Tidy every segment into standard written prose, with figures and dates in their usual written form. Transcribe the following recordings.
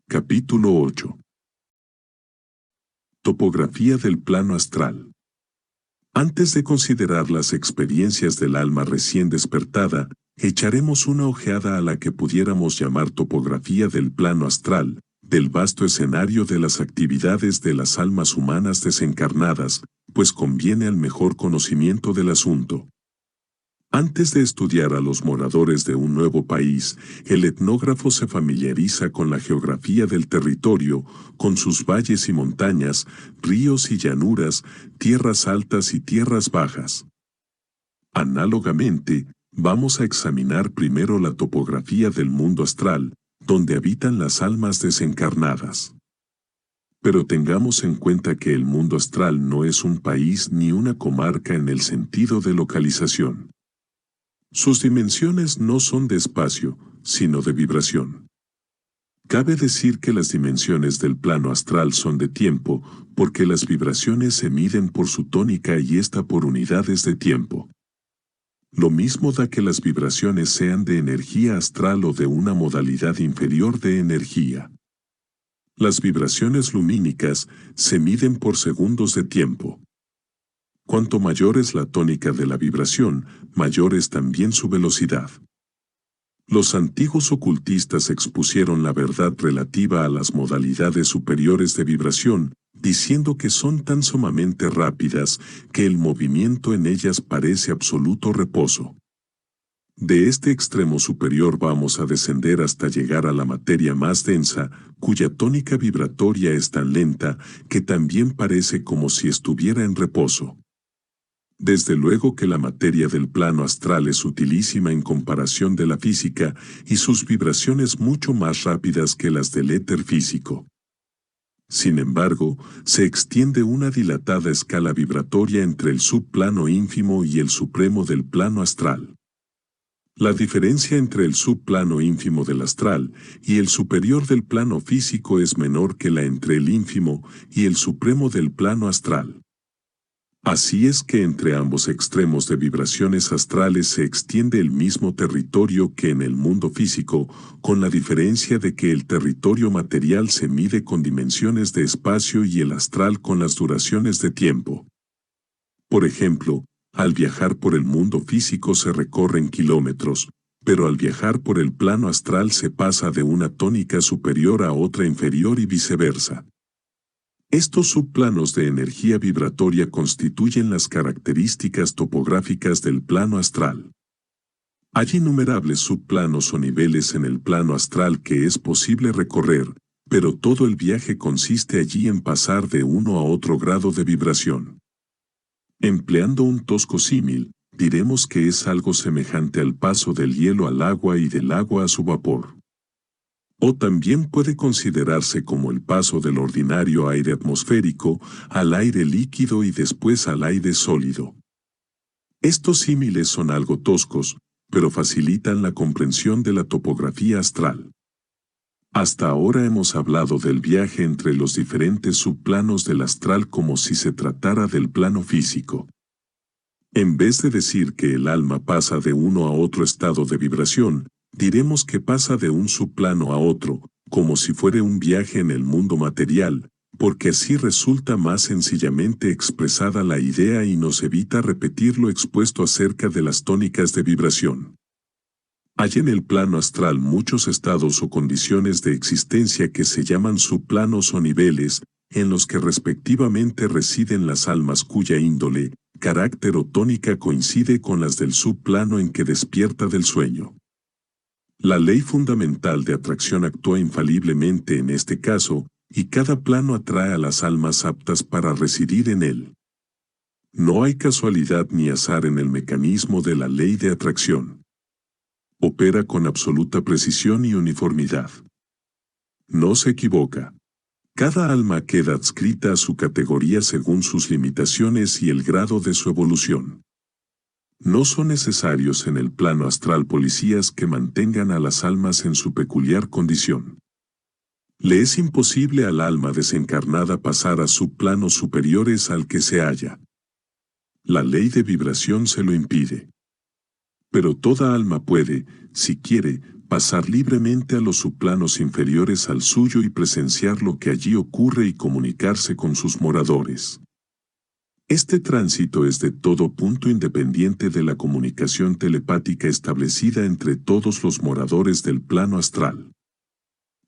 Capítulo 8. Topografía del plano astral. Antes de considerar las experiencias del alma recién despertada, echaremos una ojeada a la que pudiéramos llamar topografía del plano astral, del vasto escenario de las actividades de las almas humanas desencarnadas, pues conviene al mejor conocimiento del asunto. Antes de estudiar a los moradores de un nuevo país, el etnógrafo se familiariza con la geografía del territorio, con sus valles y montañas, ríos y llanuras, tierras altas y tierras bajas. Análogamente, vamos a examinar primero la topografía del mundo astral, donde habitan las almas desencarnadas. Pero tengamos en cuenta que el mundo astral no es un país ni una comarca en el sentido de localización. Sus dimensiones no son de espacio, sino de vibración. Cabe decir que las dimensiones del plano astral son de tiempo, porque las vibraciones se miden por su tónica y ésta por unidades de tiempo. Lo mismo da que las vibraciones sean de energía astral o de una modalidad inferior de energía. Las vibraciones lumínicas se miden por segundos de tiempo. Cuanto mayor es la tónica de la vibración, mayor es también su velocidad. Los antiguos ocultistas expusieron la verdad relativa a las modalidades superiores de vibración, diciendo que son tan sumamente rápidas que el movimiento en ellas parece absoluto reposo. De este extremo superior vamos a descender hasta llegar a la materia más densa, cuya tónica vibratoria es tan lenta que también parece como si estuviera en reposo. Desde luego que la materia del plano astral es utilísima en comparación de la física y sus vibraciones mucho más rápidas que las del éter físico. Sin embargo, se extiende una dilatada escala vibratoria entre el subplano ínfimo y el supremo del plano astral. La diferencia entre el subplano ínfimo del astral y el superior del plano físico es menor que la entre el ínfimo y el supremo del plano astral. Así es que entre ambos extremos de vibraciones astrales se extiende el mismo territorio que en el mundo físico, con la diferencia de que el territorio material se mide con dimensiones de espacio y el astral con las duraciones de tiempo. Por ejemplo, al viajar por el mundo físico se recorren kilómetros, pero al viajar por el plano astral se pasa de una tónica superior a otra inferior y viceversa. Estos subplanos de energía vibratoria constituyen las características topográficas del plano astral. Hay innumerables subplanos o niveles en el plano astral que es posible recorrer, pero todo el viaje consiste allí en pasar de uno a otro grado de vibración. Empleando un tosco símil, diremos que es algo semejante al paso del hielo al agua y del agua a su vapor. O también puede considerarse como el paso del ordinario aire atmosférico al aire líquido y después al aire sólido. Estos símiles son algo toscos, pero facilitan la comprensión de la topografía astral. Hasta ahora hemos hablado del viaje entre los diferentes subplanos del astral como si se tratara del plano físico. En vez de decir que el alma pasa de uno a otro estado de vibración, diremos que pasa de un subplano a otro, como si fuera un viaje en el mundo material, porque así resulta más sencillamente expresada la idea y nos evita repetir lo expuesto acerca de las tónicas de vibración. Hay en el plano astral muchos estados o condiciones de existencia que se llaman subplanos o niveles, en los que respectivamente residen las almas cuya índole, carácter o tónica coincide con las del subplano en que despierta del sueño. La ley fundamental de atracción actúa infaliblemente en este caso, y cada plano atrae a las almas aptas para residir en él. No hay casualidad ni azar en el mecanismo de la ley de atracción. Opera con absoluta precisión y uniformidad. No se equivoca. Cada alma queda adscrita a su categoría según sus limitaciones y el grado de su evolución. No son necesarios en el plano astral policías que mantengan a las almas en su peculiar condición. Le es imposible al alma desencarnada pasar a subplanos superiores al que se halla. La ley de vibración se lo impide. Pero toda alma puede, si quiere, pasar libremente a los subplanos inferiores al suyo y presenciar lo que allí ocurre y comunicarse con sus moradores. Este tránsito es de todo punto independiente de la comunicación telepática establecida entre todos los moradores del plano astral.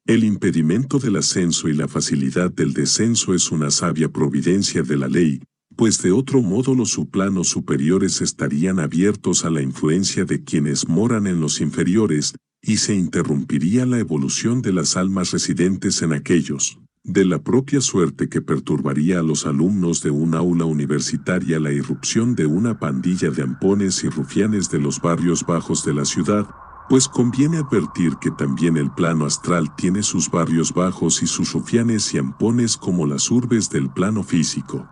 El impedimento del ascenso y la facilidad del descenso es una sabia providencia de la ley, pues de otro modo los subplanos superiores estarían abiertos a la influencia de quienes moran en los inferiores, y se interrumpiría la evolución de las almas residentes en aquellos. De la propia suerte que perturbaría a los alumnos de un aula universitaria la irrupción de una pandilla de ampones y rufianes de los barrios bajos de la ciudad, pues conviene advertir que también el plano astral tiene sus barrios bajos y sus rufianes y ampones como las urbes del plano físico.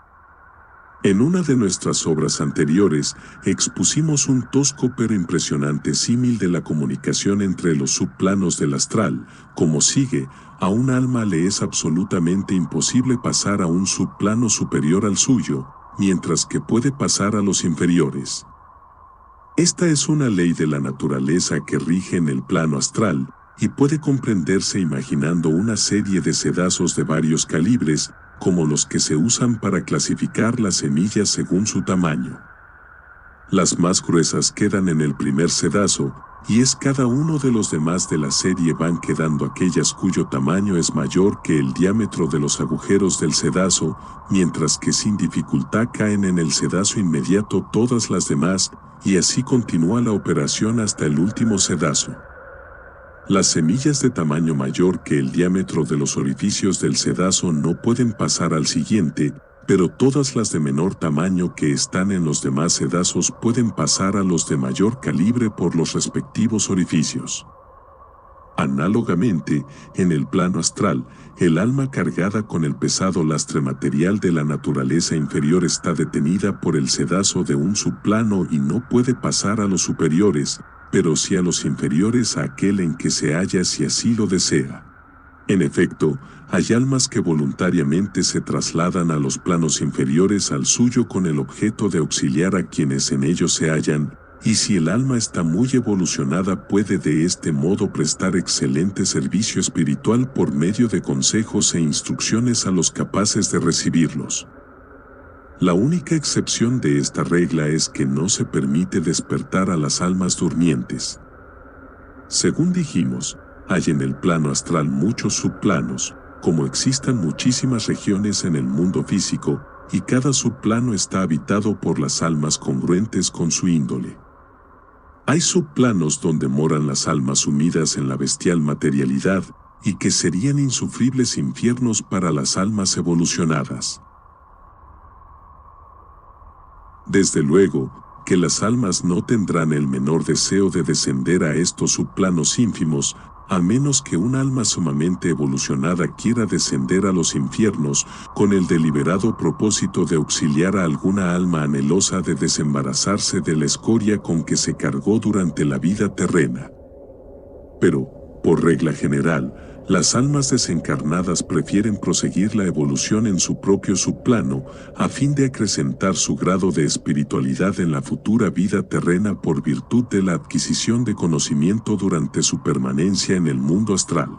En una de nuestras obras anteriores, expusimos un tosco pero impresionante símil de la comunicación entre los subplanos del astral, como sigue: a un alma le es absolutamente imposible pasar a un subplano superior al suyo, mientras que puede pasar a los inferiores. Esta es una ley de la naturaleza que rige en el plano astral, y puede comprenderse imaginando una serie de sedazos de varios calibres, como los que se usan para clasificar las semillas según su tamaño. Las más gruesas quedan en el primer sedazo, y es cada uno de los demás de la serie van quedando aquellas cuyo tamaño es mayor que el diámetro de los agujeros del sedazo, mientras que sin dificultad caen en el sedazo inmediato todas las demás, y así continúa la operación hasta el último sedazo. Las semillas de tamaño mayor que el diámetro de los orificios del sedazo no pueden pasar al siguiente, pero todas las de menor tamaño que están en los demás sedazos pueden pasar a los de mayor calibre por los respectivos orificios. Análogamente, en el plano astral, el alma cargada con el pesado lastre material de la naturaleza inferior está detenida por el sedazo de un subplano y no puede pasar a los superiores, pero sí a los inferiores a aquel en que se halla si así lo desea. En efecto, hay almas que voluntariamente se trasladan a los planos inferiores al suyo con el objeto de auxiliar a quienes en ellos se hallan, y si el alma está muy evolucionada puede de este modo prestar excelente servicio espiritual por medio de consejos e instrucciones a los capaces de recibirlos. La única excepción de esta regla es que no se permite despertar a las almas durmientes. Según dijimos, hay en el plano astral muchos subplanos, como existan muchísimas regiones en el mundo físico, y cada subplano está habitado por las almas congruentes con su índole. Hay subplanos donde moran las almas sumidas en la bestial materialidad, y que serían insufribles infiernos para las almas evolucionadas. Desde luego, que las almas no tendrán el menor deseo de descender a estos subplanos ínfimos, a menos que un alma sumamente evolucionada quiera descender a los infiernos, con el deliberado propósito de auxiliar a alguna alma anhelosa de desembarazarse de la escoria con que se cargó durante la vida terrena. Pero, por regla general, las almas desencarnadas prefieren proseguir la evolución en su propio subplano, a fin de acrecentar su grado de espiritualidad en la futura vida terrena por virtud de la adquisición de conocimiento durante su permanencia en el mundo astral.